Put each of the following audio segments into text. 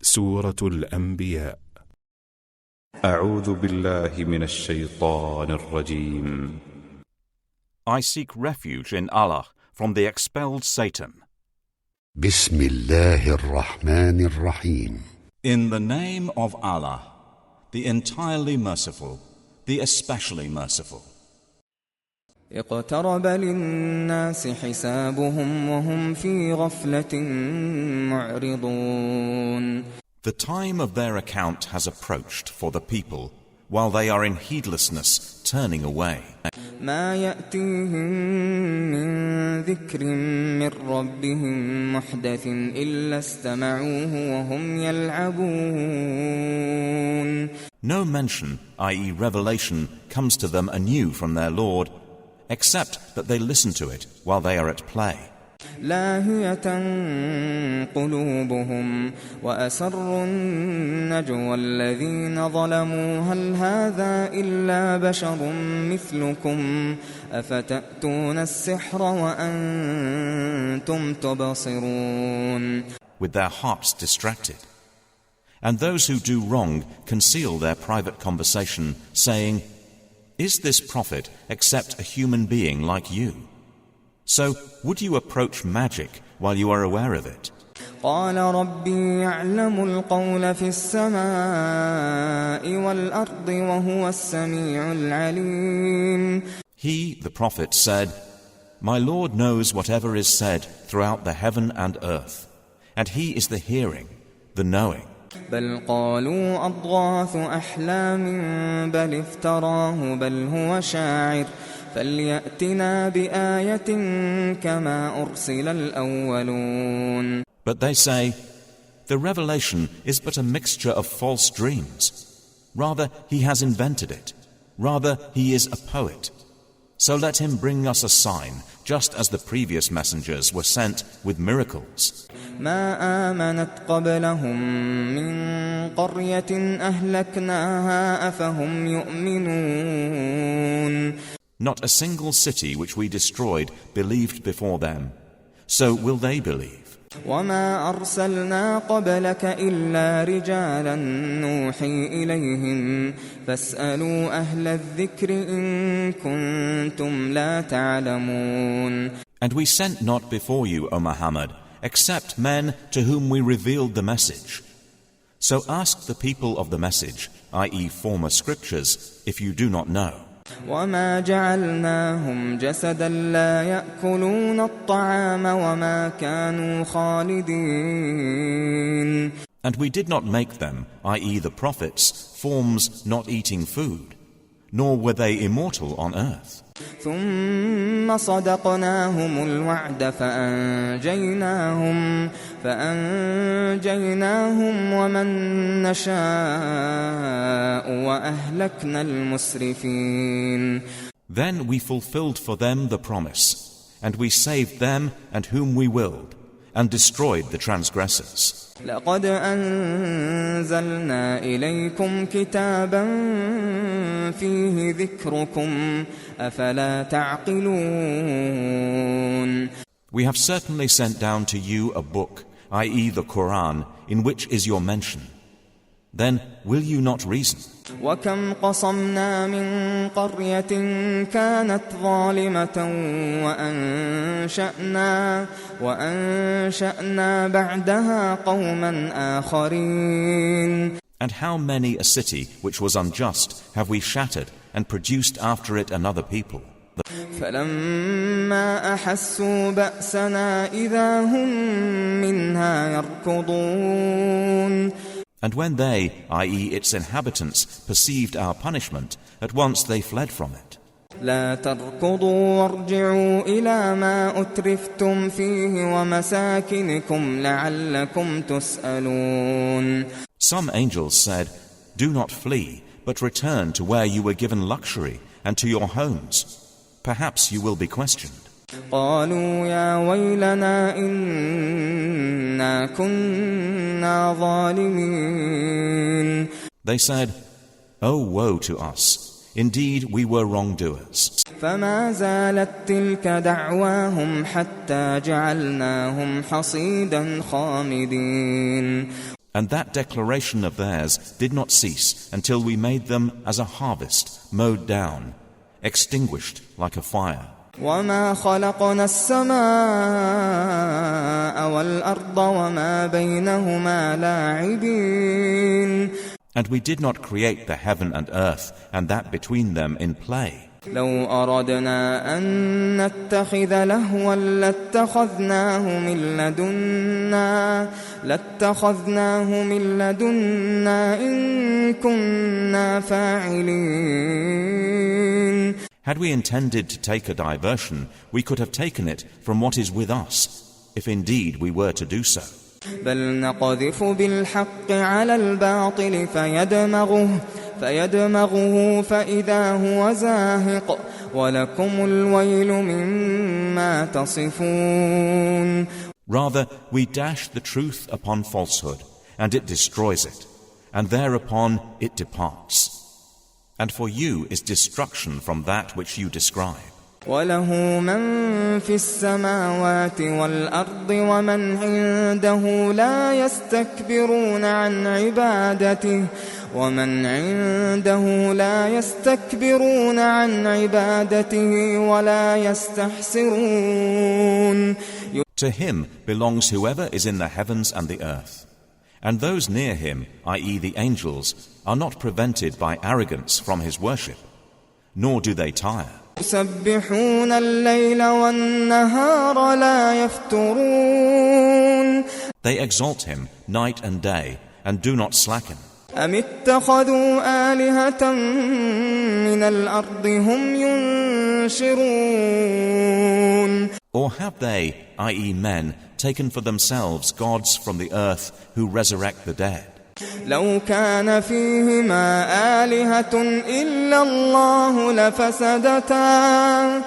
سورة الأنبياء. أعوذ بالله من الشيطان الرجيم. I seek refuge in Allah from the expelled Satan. بسم الله الرحمن الرحيم. In the name of Allah, the entirely merciful, the especially merciful. اقترب للناس حسابهم وهم في غفلة معرضون. The time of their account has approached for the people, while they are in heedlessness, turning away. ما يأتيهم من ذكر من ربهم محدث إلا استمعوه وهم يلعبون. No mention, i.e. revelation, comes to them anew from their Lord, except that they listen to it while they are at play. لاهية قلوبهم وأسروا النجوى الذين ظلموا هل هذا إلا بشر مثلكم أفتأتون السحر وأنتم تبصرون. With their hearts distracted. And those who do wrong conceal their private conversation, saying, "Is this prophet except a human being like you? So, would you approach magic while you are aware of it?" قال ربي يعلم القول في السماء والأرض وهو السميع العليم. He, the prophet, said, "My Lord knows whatever is said throughout the heaven and earth, and He is the hearing, the knowing." بل قالوا أضغاث أحلام بل افتراه بل هو شاعر فليأتنا بآية كما أرسل الأولون. But they say, "The revelation is but a mixture of false dreams. Rather, he has invented it. Rather, he is a poet. So let him bring us a sign, just as the previous messengers were sent with miracles." ما آمنت قبلهم من قرية أهلكناها أفهم يؤمنون. Not a single city which we destroyed believed before them. So will they believe. وما أرسلنا قبلك إلا رجالا نوحي إليهم فاسألوا أهل الذكر إن كنتم لا تعلمون. And we sent not before you, O Muhammad, except men to whom we revealed the message. So ask the people of the message, i.e. former scriptures, if you do not know. وما جعلناهم جسدا لا يأكلون الطعام وما كانوا خالدين. And we did not make them, i.e. the prophets, forms not eating food, nor were they immortal on earth. ثم صدقناهم الوعد فأنجيناهم ومن نشاء وأهلكنا المسرفين. Then we fulfilled for them the promise, and we saved them and whom we willed, and destroyed the transgressors. لقد أنزلنا إليكم كتابا فيه ذكركم أفلا تعقلون. We have certainly sent down to you a book, i.e. the Quran, in which is your mention. Then will you not reason? وكم قصمنا من قرية كانت ظالمة وأنشأنا بعدها قوما آخرين. And how many a city which was unjust have we shattered and produced after it another people? فلما أحسوا بأسنا إذا هم منها يركضون. And when they, i.e. its inhabitants, perceived our punishment, at once they fled from it. لا تركضوا وارجعوا إلى ما أترفتم فيه ومساكنكم لعلكم تسألون. Some angels said, "Do not flee, but return to where you were given luxury and to your homes. Perhaps you will be questioned." قالوا يا ويلنا إنا كنا ظالمين. They said, "Oh, woe to us! Indeed, we were wrongdoers." فما زالت تلك دعواهم حتى جعلناهم حصيدا خامدين. And that declaration of theirs did not cease until we made them as a harvest mowed down, extinguished like a fire. وما خلقنا السماء والأرض وما بينهما لاعبين. And we did not create the heaven and earth and that between them in play. لو أردنا أن نتخذ لهوا لاتخذناه من لدنا إن كنا فاعلين. Had we intended to take a diversion, we could have taken it from what is with us, if indeed we were to do so. بل نقذف بالحق على الباطل فيدمغه فإذا هو زاهق ولكم الويل مما تصفون. Rather, we dash the truth upon falsehood, and it destroys it, and thereupon it departs. And for you is destruction from that which you describe. وله من في السماوات والأرض ومن عنده لا يستكبرون عن عبادته ولا يستحسرون. To him belongs whoever is in the heavens and the earth. And those near him, i.e. the angels, are not prevented by arrogance from his worship, nor do they tire. يسبحون الليل والنهار لا يفترون. They exalt him night and day and do not slacken. أم اتخذوا آلهة من الأرض هم ينشرون. Or have they, i.e. men, taken for themselves gods from the earth who resurrect the dead? لو كان فيهما آلهة إلا الله لفسدتا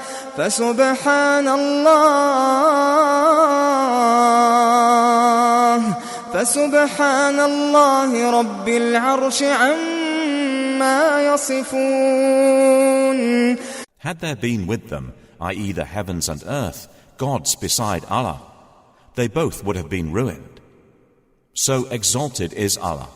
فسبحان الله رب العرش عما يصفون. Had there been with them, i.e. the heavens and earth, gods beside Allah, they both would have been ruined. So exalted is Allah,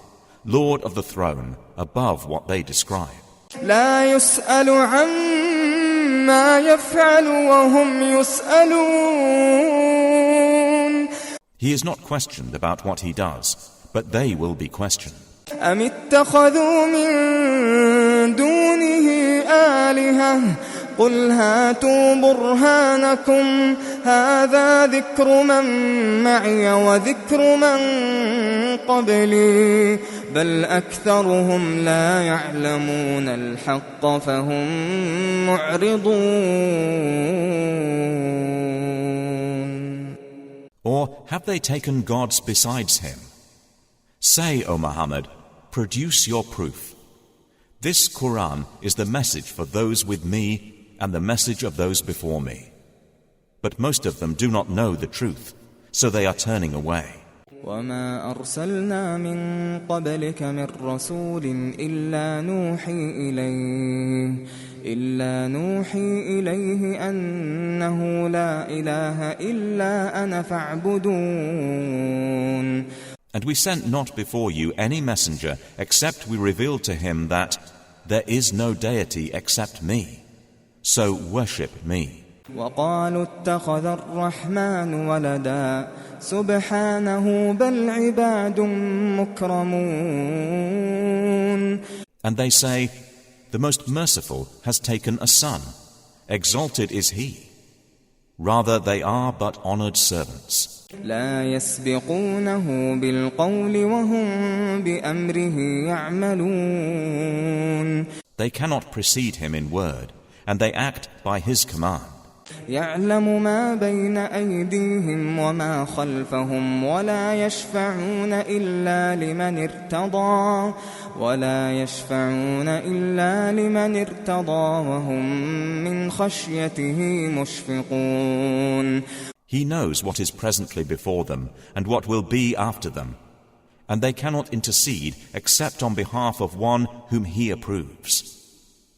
Lord of the throne, above what they describe. لا يسأل عما يفعل وهم يسألون. He is not questioned about what he does, but they will be questioned. أم اتخذوا من دونه آلهة قل هاتوا برهانكم هذا ذكر من معي وذكر من قبلي بل أكثرهم لا يعلمون الحق فهم معرضون. Or have they taken gods besides him? Say, O Muhammad, produce your proof. This Quran is the message for those with me and the message of those before me. But most of them do not know the truth, so they are turning away. وما أرسلنا من قبلك من رسول إلا نوحي إليه أنه لا إله إلا أنا فاعبدون. And we sent not before you any messenger except we revealed to him that there is no deity except me. So worship me. وقالوا اتخذ الرحمن ولدا سبحانه بل عباد مكرمون. And they say, the most merciful has taken a son. Exalted is he. Rather, they are but honored servants. لا يسبقونه بالقول وهم بأمره يعملون. They cannot precede him in word, and they act by his command. يعلم ما بين أيديهم وما خلفهم ولا يشفعون إلا لمن ارتضى وهم من خشيته مشفقون. He knows what is presently before them and what will be after them, and they cannot intercede except on behalf of one whom he approves.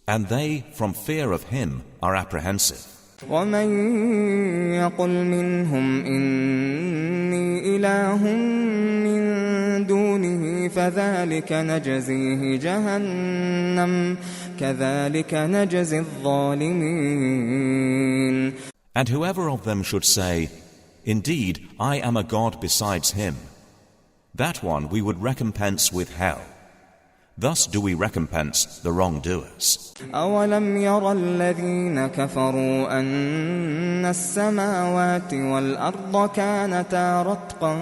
And they, from fear of him, are apprehensive. ومن يقل منهم إني إله من دونه فذلك نجزيه جهنم كذلك نجزي الظالمين. And whoever of them should say, "Indeed, I am a God besides him," that one we would recompense with hell. Thus do we recompense the wrongdoers. أولم يرى الذين كفروا أن السماوات والأرض كانتا رتقا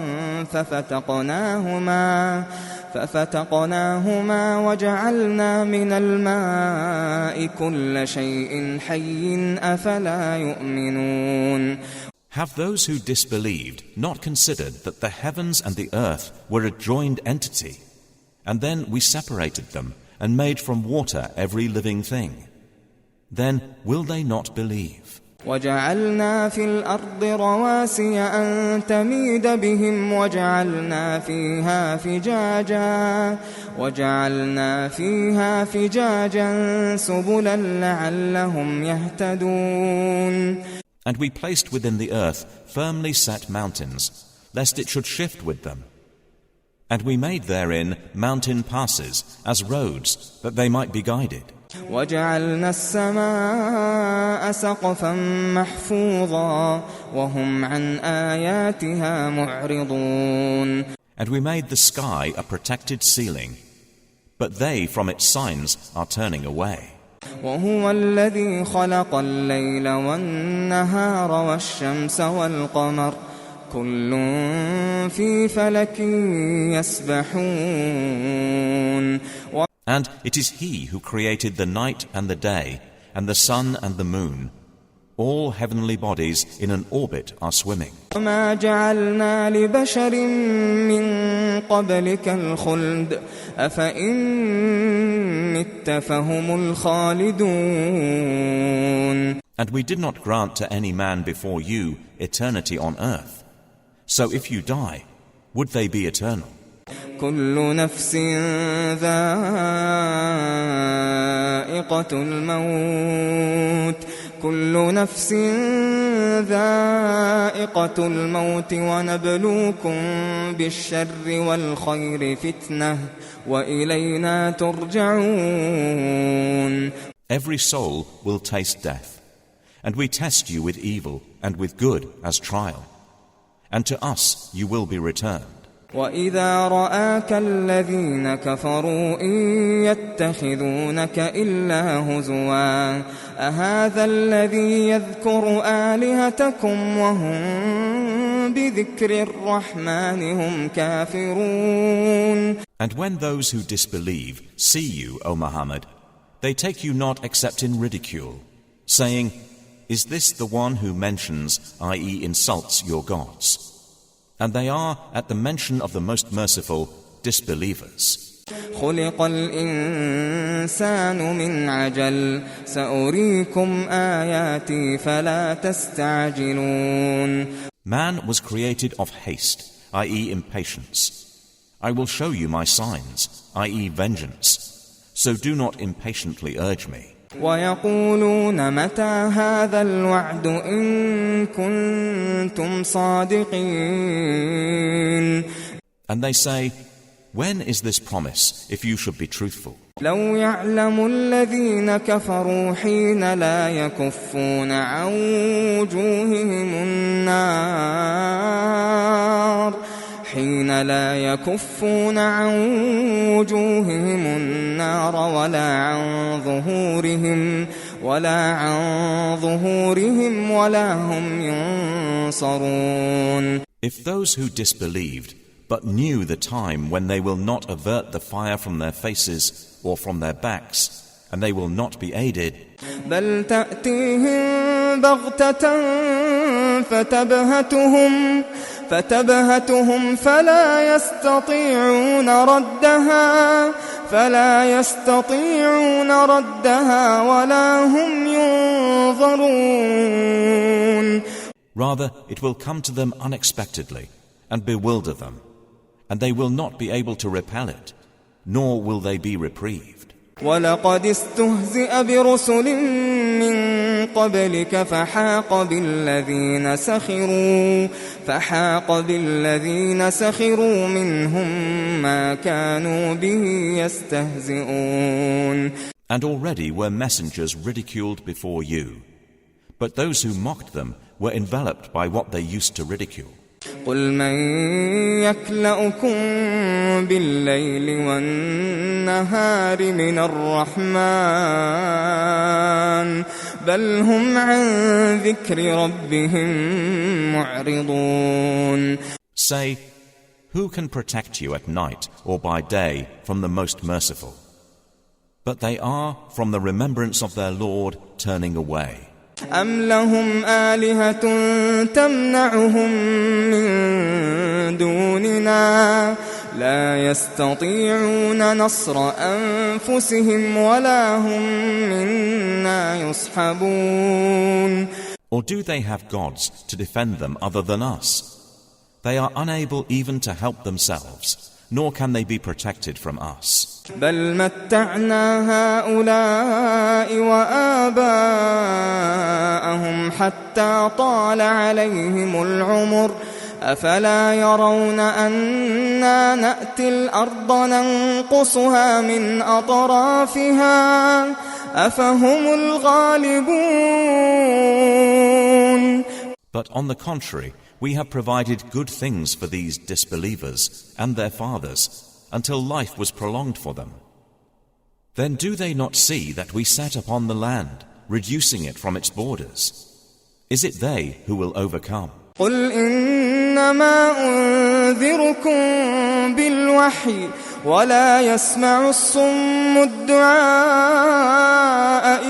ففتقناهما وجعلنا من الماء كل شيء حي أفلا يؤمنون. Have those who disbelieved not considered that the heavens and the earth were a joined entity, and then we separated them and made from water every living thing? Then will they not believe? وَجَعَلْنَا فِي الْأَرْضِ رَوَاسِيَ أَن تَمِيدَ بِهِمْ وَجَعَلْنَا فِيهَا فِجَاجًا سُبُلًا لَعَلَّهُمْ يَهْتَدُونَ. And we placed within the earth firmly set mountains, lest it should shift with them. And we made therein mountain passes as roads, that they might be guided. وَجَعَلْنَا السَّمَاءَ سَقْفًا مَحْفُوظًا وَهُمْ عَنْ آيَاتِهَا مُعْرِضُونَ. And we made the sky a protected ceiling, but they from its signs are turning away. وَهُوَ الَّذِي خَلَقَ اللَّيْلَ وَالنَّهَارَ وَالشَّمْسَ وَالْقَمَرَ كُلٌّ فِي فَلَكٍ يَسْبَحُونَ. And it is He who created the night and the day, and the sun and the moon. All heavenly bodies in an orbit are swimming. وَمَا جَعَلْنَا لِبَشَرٍ مِّن قَبْلِكَ الْخُلْدَ أَفَإِن مِّتَّ فَهُمُ الْخَالِدُونَ. And we did not grant to any man before you eternity on earth. So if you die, would they be eternal? كُلُّ نَفْسٍ ذَائِقَةُ الْمَوْتِ وَنَبْلُوكُم بِالشَّرِّ وَالْخَيْرِ فِتْنَةً وَإِلَيْنَا تُرْجَعُونَ. Every soul will taste death, and we test you with evil and with good as trial, and to us you will be returned. وَإِذَا رَآكَ الَّذِينَ كَفَرُوا إِن يَتَّخِذُونَكَ إِلَّا هُزُوًا أَهَذَا الَّذِي يَذْكُرُ آلِهَتَكُمْ وَهُمْ بِذِكْرِ الرَّحْمَنِ هُمْ كَافِرُونَ. And when those who disbelieve see you, O Muhammad, they take you not except in ridicule, saying, "Is this the one who mentions, i.e. insults your gods?" And they are, at the mention of the Most Merciful, disbelievers. خُلِقَ الْإِنسَانُ مِنْ عَجَلٍ سَأُرِيكُمْ آيَاتِي فَلَا تَسْتَعْجِلُونَ. Man was created of haste, i.e. impatience. I will show you my signs, i.e. vengeance. So do not impatiently urge me. وَيَقُولُونَ مَتَى هَذَا الْوَعْدُ إِن كُنتُمْ صَادِقِينَ. And they say, when is this promise, if you should be truthful? لَوْ يَعْلَمُ الَّذِينَ كَفَرُوا حِينَ لَا يَكُفُّونَ عَنْ وُجُوهِهِمُ النَّارَ ولا عن ظهورهم ولا هم ينصرون. If those who disbelieved but knew the time when they will not avert the fire from their faces or from their backs, and they will not be aided, بل تأتيهم بغتة فتبهتهم فلا يستطيعون ردها ولا هم ينظرون. Rather, it will come to them unexpectedly and bewilder them, and they will not be able to repel it, nor will they be reprieved. وَلَقَدِ اسْتُهْزِئَ بِرُسُلٍ مِّن قَبْلِكَ فَحَاقَ بِالَّذِينَ سَخِرُوا مِنْهُم ما كانوا به يستهزئون. And already were messengers ridiculed before you. But those who mocked them were enveloped by what they used to ridicule. قل من يكلؤكم بالليل والنهار من الرحمن بل هم عن ذكر ربهم معرضون. Say, who can protect you at night or by day from the most merciful? But they are from the remembrance of their Lord turning away. أم لهم آلهة تمنعهم من دوننا لا يستطيعون نصر أنفسهم ولا هم منا يصحبون. Or do they have gods to defend them other than us? They are unable even to help themselves, nor can they be protected from us. بل متعنا هؤلاء وآباءهم حتى طال عليهم العمر أفلا يرون أنا نأتي الأرض ننقصها من أطرافها أفهم الغالبون. But on the contrary, we have provided good things for these disbelievers and their fathers until life was prolonged for them. Then do they not see that we set upon the land, reducing it from its borders? Is it they who will overcome? قل إنما أنذركم بالوحي ولا يسمع الصم الدعاء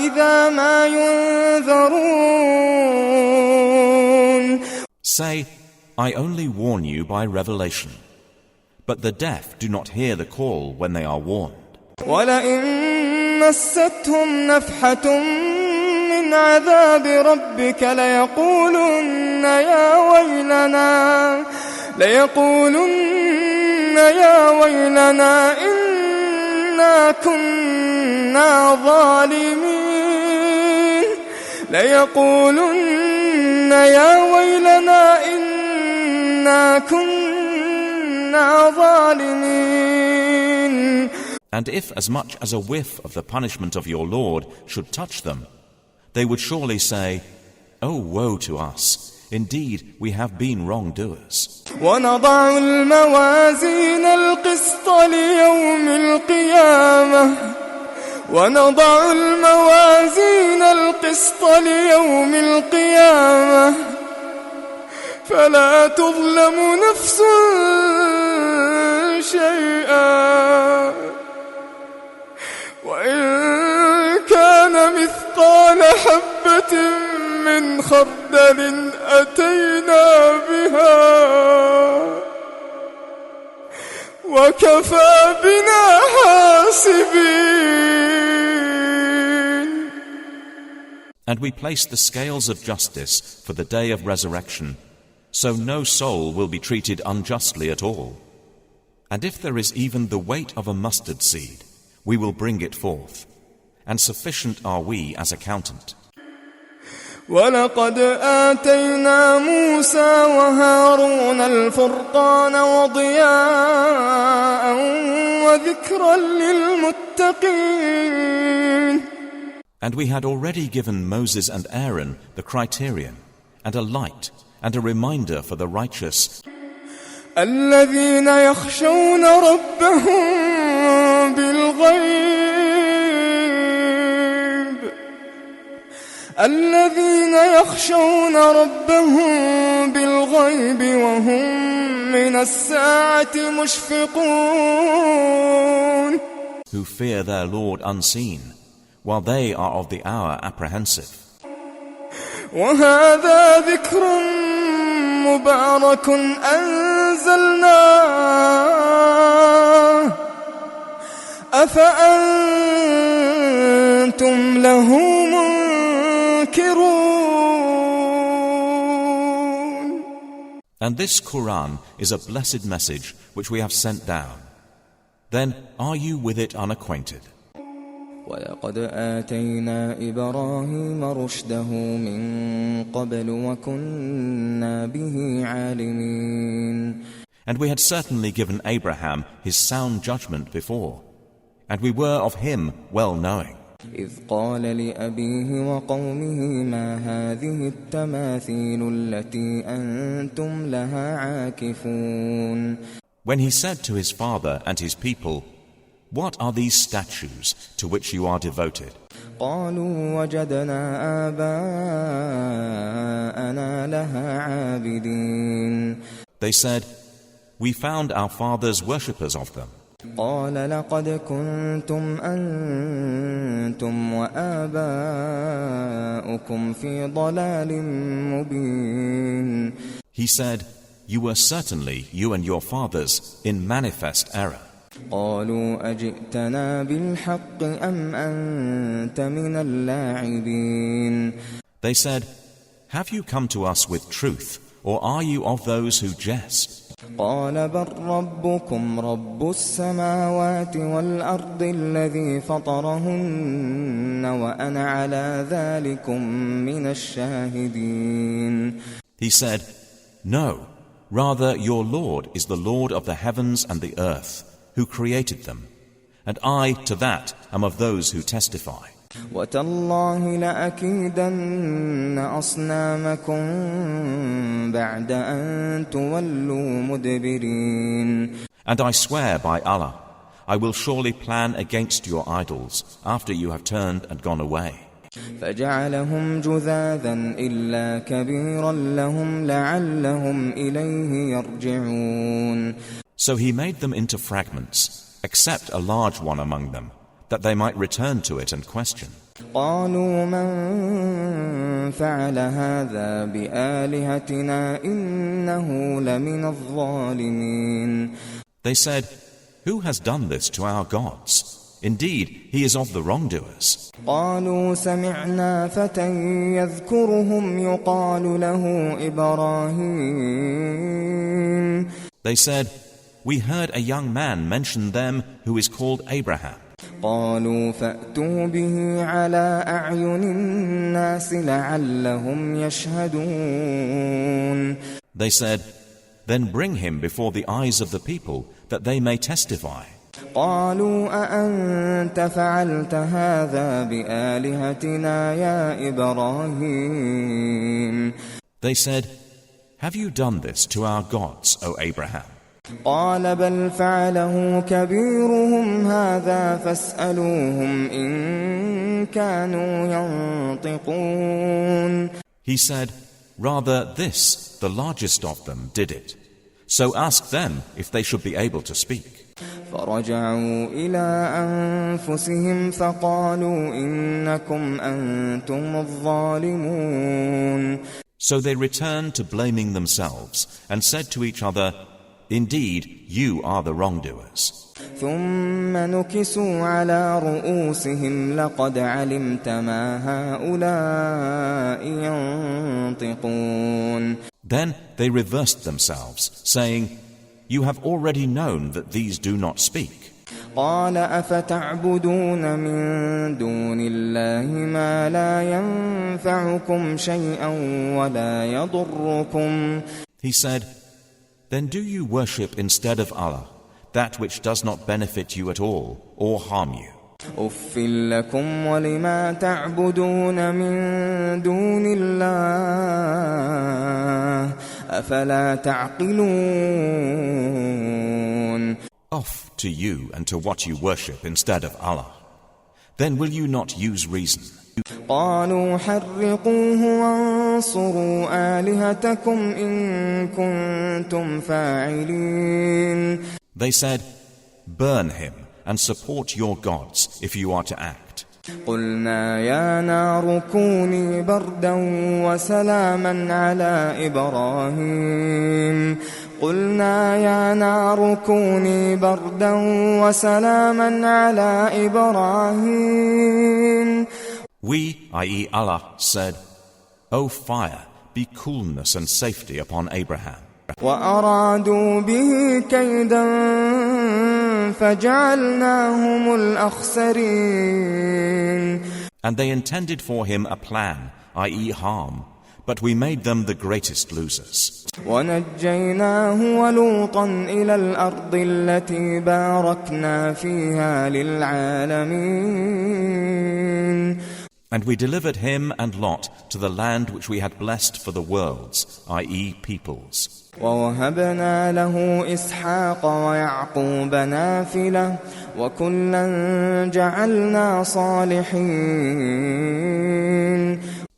إذا ما ينذرون. Say, I only warn you by revelation. But the deaf do not hear the call when they are warned. وَلَئِن مَسَّتْهُمْ نَفْحَةٌ مِّنْ عَذَابِ رَبِّكَ لَيَقُولُنَّ يَا وَيْلَنَا إِنَّا كُنَّا ظَالِمِينَ. لَيَقُولُنَّ يَا وَيْلَنَا إِنَّا كُنَّا ظَالِمِينَ. And if as much as a whiff of the punishment of your Lord should touch them, they would surely say, "Oh, woe to us! Indeed, we have been wrongdoers." وَنَضَعُ الْمَوَازِينَ الْقِسْطَ لِيَوْمِ الْقِيَامَةِ فَلَا تُظْلَمُ نَفْسٌ شَيْئًا وَإِن كَانَ مِثْقَالَ حَبَّةٍ مِّنْ خَرْدَلٍ أَتَيْنَا بِهَا وَكَفَى بِنَا حَاسِبِينَ. And we place the scales of justice for the day of resurrection, so no soul will be treated unjustly at all. And if there is even the weight of a mustard seed, we will bring it forth, and sufficient are we as accountant. وَلَقَدْ آتَيْنَا مُوسَى وَهَارُونَ الْفُرْقَانَ وَضِيَاءً وَذِكْرًا لِلْمُتَّقِينَ. And we had already given Moses and Aaron the criterion, and a light, and a reminder for the righteous. الَّذِينَ يَخْشَوْنَ رَبَّهُم بِالْغَيْبِ وَهُم مِّنَ السَّاعَةِ مُشْفِقُونَ. Who fear their Lord unseen, while they are of the hour apprehensive. وَهَذَا ذِكْرٌ مُبَارَكٌ أَنزَلْنَاهُ أَفَأَنتُمْ لَهُ مُنكِرُونَ. And this Quran is a blessed message which we have sent down. Then are you with it unacquainted? وَلَقَدْ آتَيْنَا إِبْرَاهِيمَ رُشْدَهُ مِنْ قَبْلُ وَكُنَّا بِهِ عَالِمِينَ. And we had certainly given Abraham his sound judgment before, and we were of him well knowing. إذ قال لأبيه وقومه ما هذه التماثيل التي أنتم لها عاكفون. When he said to his father and his people, "What are these statues to which you are devoted?" قالوا وجدنا آباءنا لها عابدين. They said, "We found our fathers worshippers of them." قال لقد كنتم أنتم وآباؤكم في ضلال مبين. He said, "You were certainly, you and your fathers, in manifest error." قالوا أجئتنا بالحق أم أنت من اللاعبين. They said, "Have you come to us with truth, or are you of those who jest?" قال بل ربكم رب السماوات والأرض الذي فطرهن وأنا على ذلكم من الشاهدين. He said, "No, rather your Lord is the Lord of the heavens and the earth, who created them, and I to that am of those who testify." وتالله لأكيدن أصنامكم بعد أن تولوا مدبرين. And I swear by Allah, I will surely plan against your idols after you have turned and gone away. فجعلهم جذاذا إلا كبيرا لهم لعلهم إليه يرجعون. So he made them into fragments, except a large one among them, that they might return to it and question. قالوا من فعل هذا بآلهتنا إنه لمن الظالمين. They said, "Who has done this to our gods? Indeed, he is of the wrongdoers." قالوا سمعنا فتى يذكرهم يقال له إبراهيم. They said, "We heard a young man mention them who is called Abraham." قالوا فأتوا به على أعين الناس لعلهم يشهدون. They said, "Then bring him before the eyes of the people, that they may testify." قالوا أأنت فعلت هذا بآلهتنا يا إبراهيم. They said, "Have you done this to our gods, O Abraham?" قال بل فعله كبيرهم هذا فاسألوهم إن كانوا ينطقون. He said, "Rather this, the largest of them, did it. So ask them if they should be able to speak." فرجعوا إلى أنفسهم فقالوا إنكم أنتم الظالمون. So they returned to blaming themselves and said to each other, "Indeed, you are the wrongdoers." ثم نكسوا على رؤوسهم لقد علمت ما هؤلاء ينطقون. Then they reversed themselves, saying, "You have already known that these do not speak." قال أفتعبدون من دون الله ما لا ينفعكم شيئا ولا يضركم. He said, "Then do you worship instead of Allah that which does not benefit you at all or harm you?" أف لكم ولما تعبدون من دون الله أفلا تعقلون. Off to you and to what you worship instead of Allah. Then will you not use reason? قالوا حرقوه وانصروا آلهتكم إن كنتم فاعلين. They said, "Burn him and support your gods if you are to act." قلنا يا نار كوني بردا وسلاما على إبراهيم. قلنا يا نار كوني بردا وسلاما على إبراهيم. We, i.e. Allah, said, "O fire, be coolness and safety upon Abraham." وأرادوا به كيدا فجعلناهم الأخسرين. And they intended for him a plan, i.e. harm, but we made them the greatest losers. ونجيناه ولوطا إلى الأرض التي باركنا فيها للعالمين. And we delivered him and Lot to the land which we had blessed for the worlds, i.e. peoples. ووهبنا له إسحاق ويعقوب نافلة وكلا جعلنا صالحين.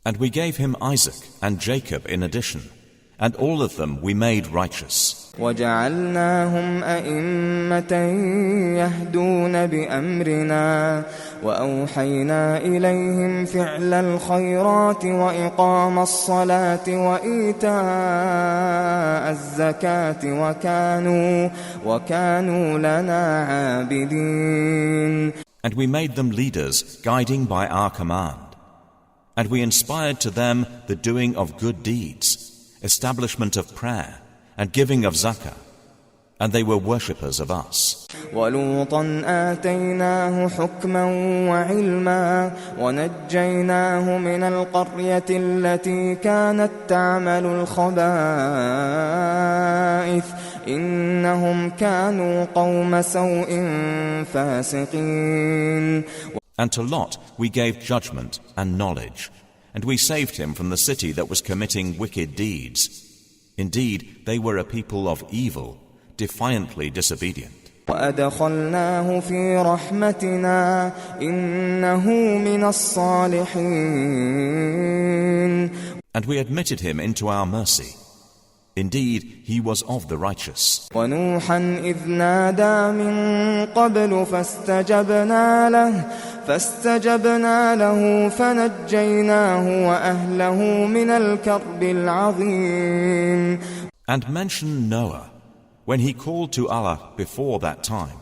And we gave him Isaac and Jacob in addition, and all of them we made righteous. وجعلناهم أئمة يهدون بأمرنا وأوحينا إليهم فعل الخيرات وإقام الصلاة وإيتاء الزكاة وكانوا لنا عابدين. And we made them leaders, guiding by our command. And we inspired to them the doing of good deeds, establishment of prayer, and giving of zakah, and they were worshippers of us. وَلُوطًا آتَيْنَاهُ حُكْمًا وَعِلْمًا وَنَجَّيْنَاهُ مِنَ الْقَرْيَةِ الَّتِي كَانَتْ تَعْمَلُ الْخَبَائِثَ إِنَّهُمْ كَانُوا قَوْمَ سَوْءٍ فَاسِقِينَ. And to Lot we gave judgment and knowledge, and we saved him from the city that was committing wicked deeds. Indeed, they were a people of evil, defiantly disobedient. وَأَدْخَلْنَاهُ فِي رَحْمَتِنَا إِنَّهُ مِنَ الصَّالِحِينَ. And we admitted him into our mercy. Indeed, he was of the righteous. وَنُوحًا إِذْ نَادَى مِن قَبْلُ فاستجبنا له فنجيناه وأهله من الكرب العظيم. And mention Noah, when he called to Allah before that time.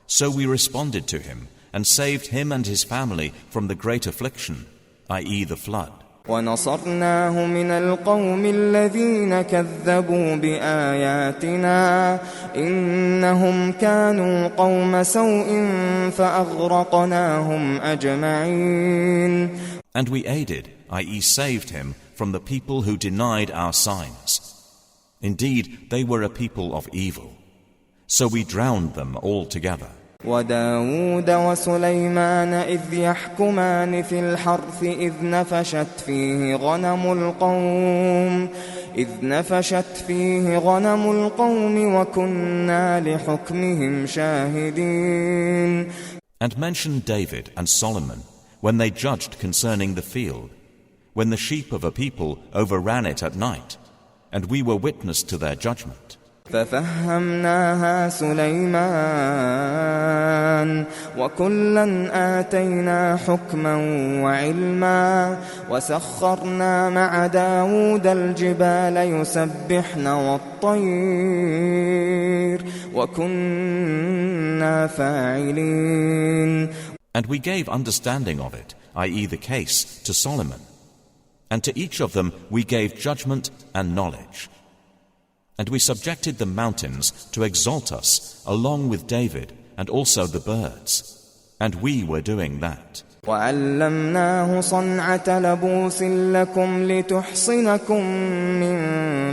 So we responded to him and saved him and his family from the great affliction, i.e. the flood. ونصرناه من القوم الذين كذبوا بآياتنا إنهم كانوا قوم سوء فأغرقناهم أجمعين. And we aided, i.e. saved him from the people who denied our signs. Indeed, they were a people of evil. So we drowned them all together. وداود وسليمان إذ يحكمان في الحرث إذ نفشت فيه غنم القوم وكنا لحكمهم شاهدين. And mention David and Solomon when they judged concerning the field, when the sheep of a people overran it at night, and we were witness to their judgment. ففهمناها سليمان وكلا آتينا حكما وعلما وسخرنا مع داود الجبال يسبحن والطير وكنا فاعلين. And we gave understanding of it, i.e. the case, to Solomon. And to each of them we gave judgment and knowledge. And we subjected the mountains to exalt us along with David and also the birds. And we were doing that. وَعَلَّمْنَاهُ صَنْعَةَ لَبُوسٍ لَكُمْ لِتُحْصِنَكُمْ مِنْ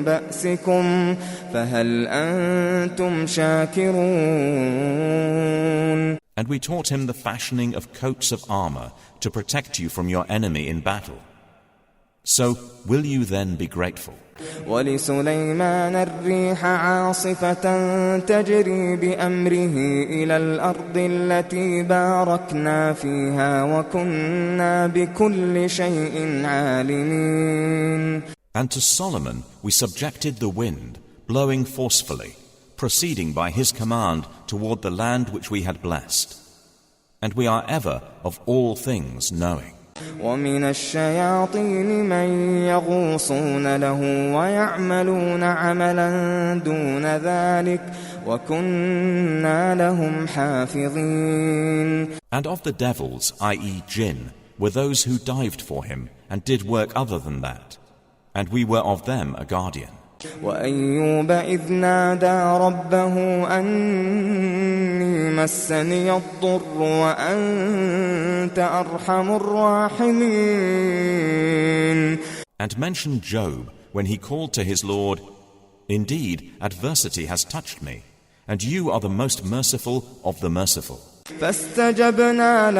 بَأْسِكُمْ فَهَلْ أَنْتُمْ شَاكِرُونَ. And we taught him the fashioning of coats of armor to protect you from your enemy in battle. So will you then be grateful? وَلِسُلَيْمَانَ الرِّيحَ عَاصِفَةً تَجْرِي بِأَمْرِهِ إِلَى الْأَرْضِ الَّتِي بَارَكْنَا فِيهَا وَكُنَّا بِكُلِّ شَيْءٍ عَالِمِينَ. And to Solomon we subjected the wind, blowing forcefully, proceeding by his command toward the land which we had blessed. And we are ever of all things knowing. وَمِنَ الشَّيَاطِينِ مَن يَغُوصُونَ لَهُ وَيَعْمَلُونَ عَمَلًا دُونَ ذَلِكَ وَكُنَّا لَهُمْ حَافِظِينَ. And of the devils, i.e. jinn, were those who dived for him and did work other than that. And we were of them a guardian. وَأَيُّوبَ إِذْ نَادَى رَبَّهُ أَنِّي مَسَّنِيَ الضُّرُّ وَأَنْتَ أَرْحَمُ الرَّاحِمِينَ. And mention Job when he called to his Lord, "Indeed, adversity has touched me, and you are the most merciful of the merciful." فاستجبنا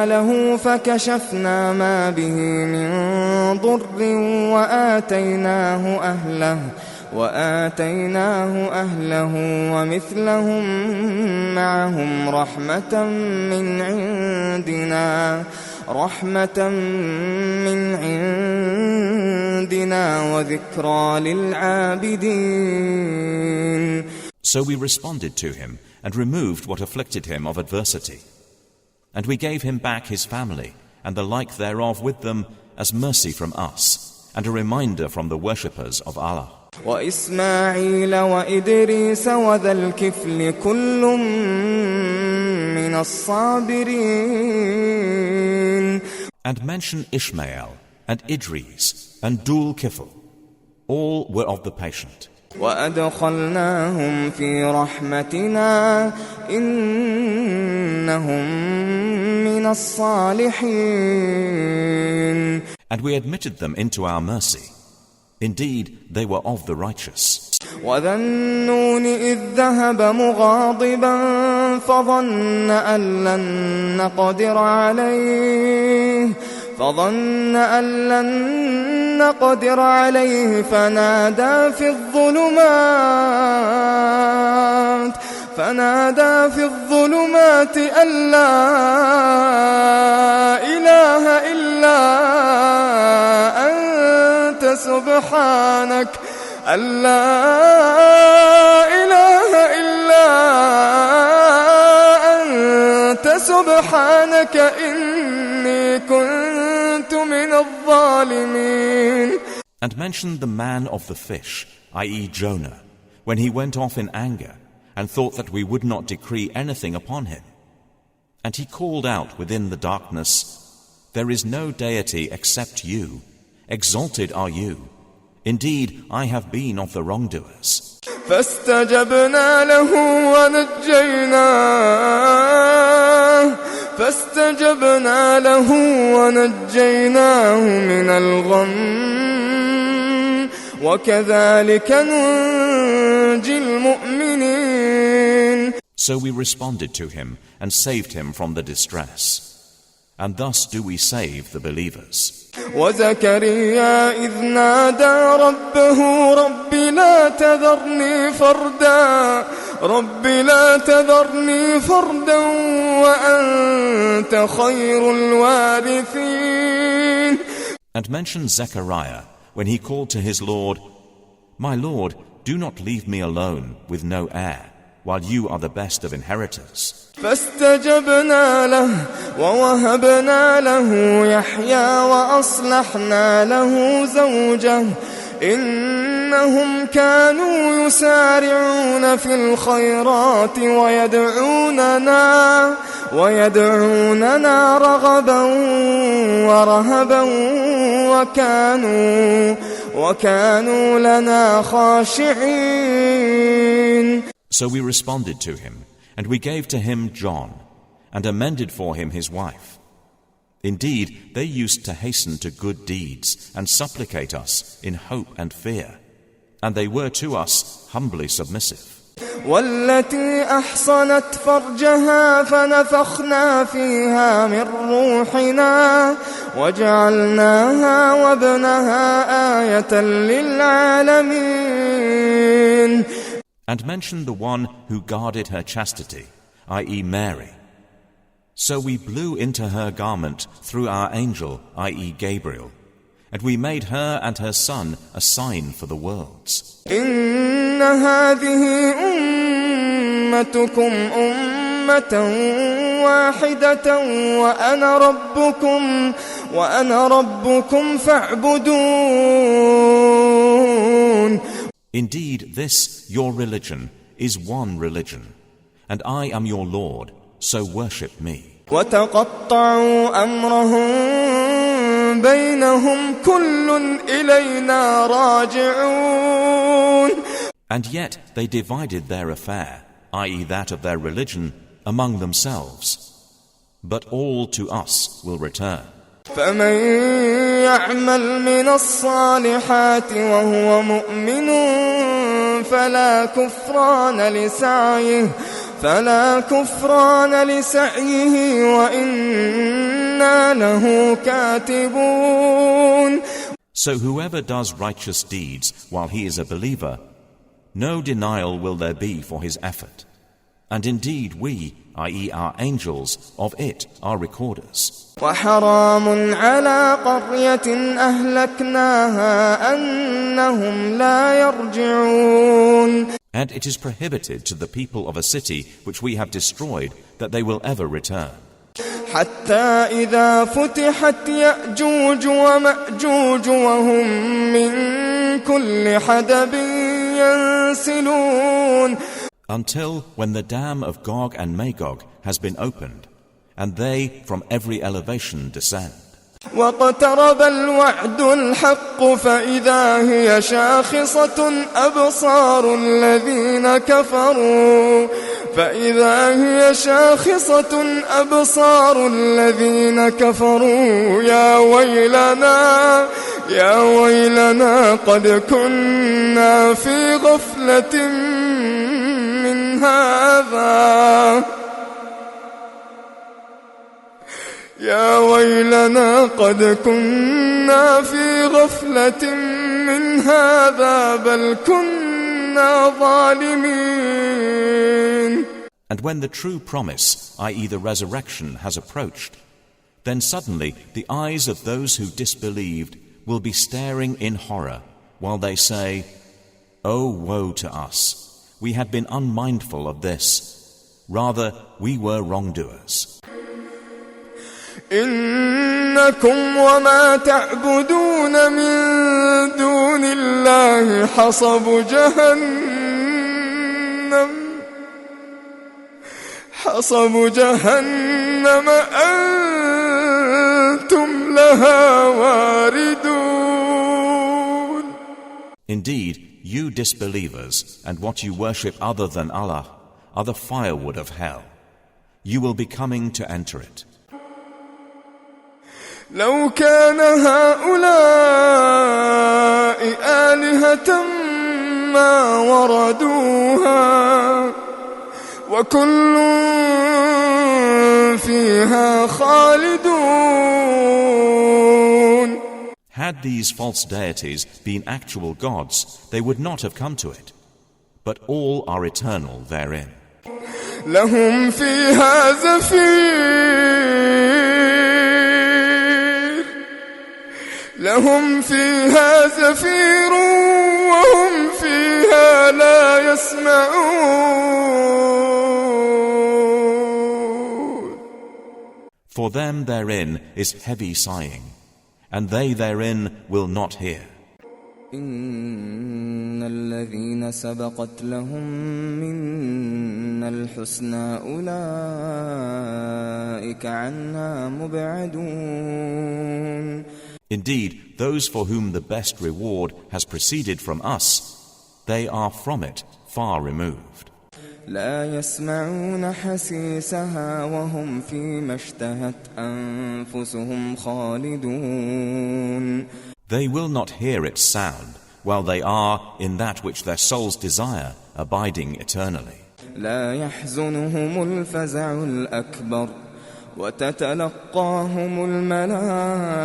له فكشفنا ما به من ضر وآتيناه أهله ومثلهم معهم رحمة من عندنا وذكرى للعابدين. So we responded to him and removed what afflicted him of adversity. And we gave him back his family and the like thereof with them as mercy from us and a reminder from the worshippers of Allah. وإسماعيل وإدريس وذا الكفل كل من الصابرين. And mention Ishmael and Idris and Dul Kifl. All were of the patient. وأدخلناهم في رحمتنا إنهم من الصالحين. And we admitted them into our mercy. Indeed, they were of the righteous. وذا النون إذ ذهب مغاضبا فظن أن لن نقدر عليه فنادى في الظلمات أن لا إله إلا أنت سبحانك إني كنت من الظالمين. And mention the man of the fish, i.e. Jonah, when he went off in anger and thought that we would not decree anything upon him. And he called out within the darkness, "There is no deity except you. Exalted are you. Indeed, I have been of the wrongdoers." فاستجبنا له ونجيناه من الغم وكذلك ننجي المؤمنين. So we responded to him and saved him from the distress. And thus do we save the believers. وزكريا إذ نادى ربه رب لا تذرني فردا وأنت خير الوارثين. And mention Zechariah when he called to his Lord, "My Lord, do not leave me alone with no heir, while you are the best of inheritors." فاستجبنا له ووهبنا له يحيى وأصلحنا له زوجه إنهم كانوا يسارعون في الخيرات ويدعوننا رغبا ورهبا وكانوا لنا خاشعين. So we responded to him, and we gave to him John, and amended for him his wife. Indeed, they used to hasten to good deeds and supplicate us in hope and fear, and they were to us humbly submissive. والتي أحصنت فرجها فنفخنا فيها من روحنا وجعلناها وابنها آية للعالمين. And mention the one who guarded her chastity, i.e. Mary. So we blew into her garment through our angel, i.e. Gabriel, and we made her and her son a sign for the worlds. إن هذه أمتكم أمة واحدة وأنا ربكم فاعبدون. Indeed, this, your religion, is one religion, and I am your Lord, so worship me. وتقطعوا أمرهم بينهم كل إلينا راجعون. And yet they divided their affair, i.e. that of their religion, among themselves. But all to us will return. فمن يعمل من الصالحات وهو مؤمن فلا كفران لسعيه وإنا له كاتبون. So whoever does righteous deeds while he is a believer, no denial will there be for his effort. And indeed we, i.e. our angels, of it are recorders. وحرام على قرية أهلكناها أنهم لا يرجعون. And it is prohibited to the people of a city which we have destroyed that they will ever return. حتى إذا فتحت يأجوج ومأجوج وهم من كل حدب ينسلون. Until when the dam of Gog and Magog has been opened, and they from every elevation descend. واقترب الوعد الحق فإذا هي شاخصة أبصار الذين كفروا يا ويلنا قد كنا في غفلة من هذا يا ويلنا قد كنا في غفلة من هذا بل كنا ظالمين. And when the true promise, i.e. the resurrection, has approached, then suddenly the eyes of those who disbelieved will be staring in horror, while they say, "Oh, woe to us! We had been unmindful of this. Rather, we were wrongdoers." إنكم وما تعبدون من دون الله حصب جهنم أنتم لها واردون. Indeed, you disbelievers and what you worship other than Allah are the firewood of hell. You will be coming to enter it. لو كان هؤلاء آلهة ما وردوها وكل فيها خالدون. Had these false deities been actual gods, they would not have come to it. But all are eternal therein. لهم فيها زفير وهم فيها لا يسمعون. For them therein is heavy sighing, and they therein will not hear. إن الذين سبقت لهم منا الحسنى أولئك عنها مبعدون. Indeed, those for whom the best reward has proceeded from us, they are from it far removed. لا يسمعون حسيسها وهم فيما اشتهت أنفسهم خالدون. They will not hear its sound while they are in that which their souls desire, abiding eternally. لا يحزنهم الفزع الأكبر وتتلقاهم الملائكة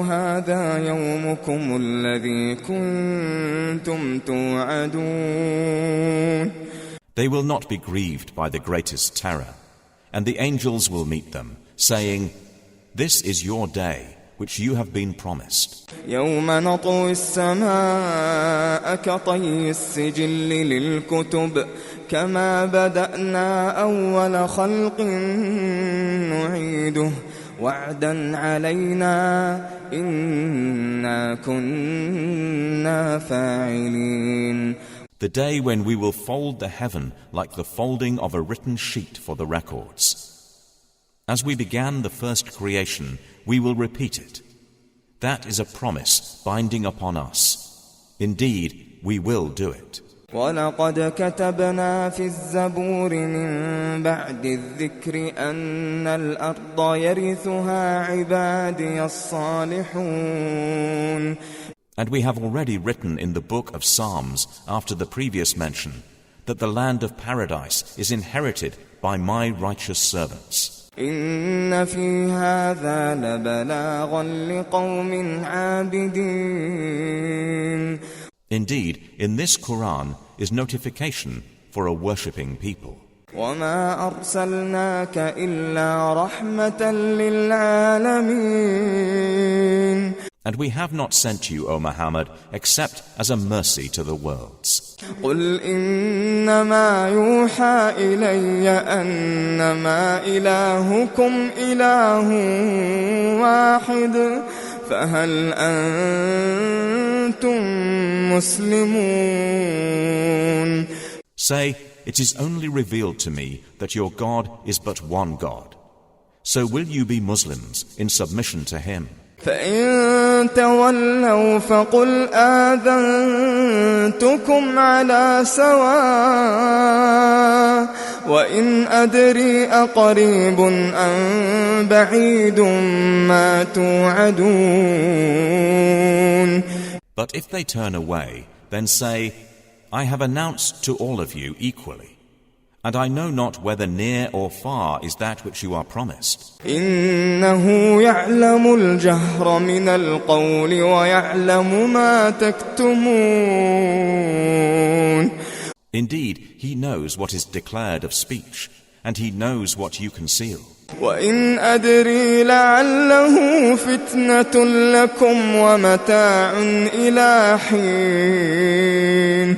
هذا يومكم الذي كنتم توعدون. They will not be grieved by the greatest terror, and the angels will meet them, saying, "This is your day, which you have been promised." يوم نطوي السماء كطي السجل للكتب كما بدأنا أول خلق نعيده وعدا علينا إنا كنا فاعلين. The day when we will fold the heaven like the folding of a written sheet for the records. As we began the first creation, we will repeat it. That is a promise binding upon us. Indeed, we will do it. وَلَقَدْ كَتَبْنَا فِي الزَّبُورِ مِن بَعْدِ الذِّكْرِ أَنَّ الْأَرْضَ يَرِثُهَا عِبَادِيَ الصَّالِحُونَ. And we have already written in the book of Psalms, after the previous mention, that the land of paradise is inherited by my righteous servants. إِنَّ فِي هَذَا لَبَلَاغًا لِقَوْمٍ عَابِدِينَ. Indeed, in this Quran is notification for a worshipping people. وَمَا أَرْسَلْنَاكَ إِلَّا رَحْمَةً لِلْعَالَمِينَ. And we have not sent you, O Muhammad, except as a mercy to the worlds. قُلْ إِنَّمَا يُوحَى إِلَيَّ أَنَّمَا إِلَٰهُكُمْ إِلَٰهٌ وَاحِدٌ فَهَلْ أَنْتُمْ مُسْلِمُونَ. Say, it is only revealed to me that your God is but one God. So will you be Muslims in submission to Him? فَإِن تَوَلَّوْا فَقُلْ آذَنْتُكُمْ عَلَى سَوَاءٍ وَإِنْ أَدْرِي أَقَرِيبٌ أَمْ بَعِيدٌ مَا تُوعَدُونَ. But if they turn away, then say, I have announced to all of you equally, and I know not whether near or far is that which you are promised. إِنَّهُ يَعْلَمُ الْجَهْرَ مِنَ الْقَوْلِ وَيَعْلَمُ مَا تَكْتُمُونَ. Indeed, He knows what is declared of speech, and He knows what you conceal. وَإِنْ أَدْرِي لَعَلَّهُ فِتْنَةٌ لَكُمْ وَمَتَاعٌ إِلَى حِينٍ.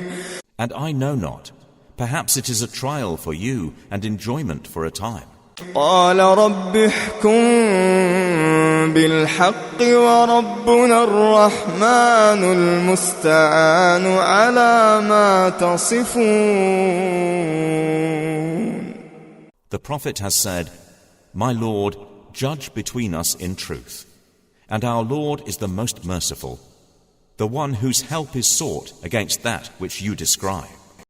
And I know not. Perhaps it is a trial for you and enjoyment for a time. قَالَ رَبِّ احْكُم بِالْحَقِّ وَرَبُّنَا الرَّحْمَنُ الْمُسْتَعَانُ عَلَى مَا تَصِفُونَ. The Prophet has said, My Lord, judge between us in truth. And our Lord is the most merciful, the one whose help is sought against that which you describe.